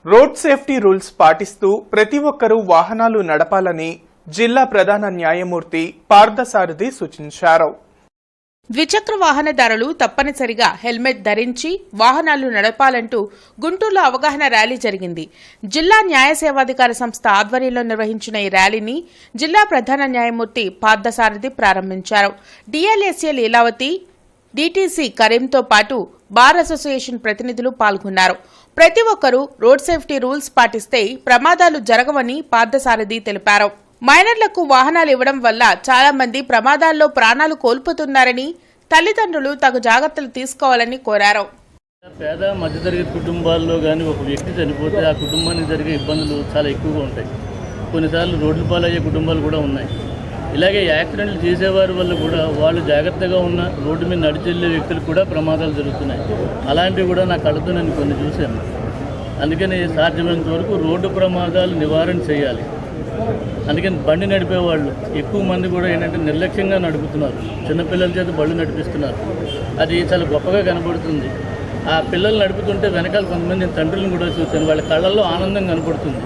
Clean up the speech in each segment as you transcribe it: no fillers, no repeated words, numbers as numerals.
Road safety rules పాటిస్తూ ప్రతి ఒక్కరూ వాహనాలు నడపాలని జిల్లా ప్రధాన న్యాయమూర్తి పార్థసారథి సూచించారు. ద్విచక్ర వాహనదారులు తప్పనిసరిగా హెల్మెట్ ధరించి వాహనాలు నడపాలంటూ గుంటూరులో అవగాహన ర్యాలీ జరిగింది. జిల్లా న్యాయ సేవాధికార సంస్థ ఆధ్వర్యంలో నిర్వహించిన ఈ ర్యాలీని జిల్లా ప్రధాన న్యాయమూర్తి పార్థసారథి ప్రారంభించారు. డిఎల్ఎస్ఏ లీలావతి, డిటిసి కరీంతో పాటు బార్ అసోసియేషన్ ప్రతినిధులు పాల్గొన్నారు. ప్రతి ఒక్కరూ రోడ్ సేఫ్టీ రూల్స్ పాటిస్తే ప్రమాదాలు జరగవని పార్థసారథి తెలిపారు. మైనర్లకు వాహనాలు ఇవ్వడం వల్ల చాలా మంది ప్రమాదాల్లో ప్రాణాలు కోల్పోతున్నారని, తల్లిదండ్రులు తగు జాగ్రత్తలు తీసుకోవాలని కోరారు. పేద మధ్యతరగతి కుటుంబాల్లో కానీ ఒక వ్యక్తి చనిపోతే ఆ కుటుంబానికి జరిగే ఇబ్బందులు చాలా ఎక్కువగా ఉంటాయి. కొన్నిసార్లు రోడ్లు పాలయ్యే కుటుంబాలు కూడా ఉన్నాయి. ఇలాగే యాక్సిడెంట్లు చేసేవారి వల్ల కూడా వాళ్ళు జాగ్రత్తగా ఉన్న రోడ్డు మీద నడిచెళ్ళే వ్యక్తులకు కూడా ప్రమాదాలు జరుగుతున్నాయి. అలాంటివి కూడా నా కళ్ళతో నేను కొన్ని చూశాను. అందుకని సాధ్యమైనంత వరకు రోడ్డు ప్రమాదాలు నివారణ చేయాలి. అందుకని బండి నడిపేవాళ్ళు ఎక్కువ మంది కూడా ఏంటంటే నిర్లక్ష్యంగా నడుపుతున్నారు. చిన్నపిల్లల చేత బళ్ళు నడిపిస్తున్నారు. అది చాలా గొప్పగా కనబడుతుంది. ఆ పిల్లలు నడుపుతుంటే వెనకాల కొంతమంది తండ్రులను కూడా చూశాను. వాళ్ళ కళ్ళల్లో ఆనందం కనపడుతుంది.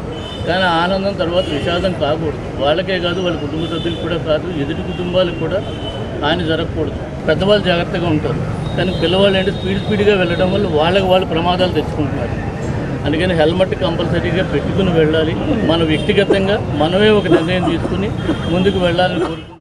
కానీ ఆనందం తర్వాత విషాదం కాకూడదు. వాళ్ళకే కాదు, వాళ్ళ కుటుంబ సభ్యులకు కూడా కాదు, ఎదుటి కుటుంబాలకు కూడా హాని జరగకూడదు. పెద్దవాళ్ళు జాగ్రత్తగా ఉంటారు. కానీ పిల్లవాళ్ళు అంటే స్పీడ్గా వెళ్ళడం వల్ల వాళ్ళు ప్రమాదాలు తెచ్చుకుంటున్నారు. అందుకని హెల్మెట్ కంపల్సరీగా పెట్టుకుని వెళ్ళాలి. మన వ్యక్తిగతంగా మనమే ఒక నిర్ణయం తీసుకుని ముందుకు వెళ్ళాలని కోరుకుంటున్నాం.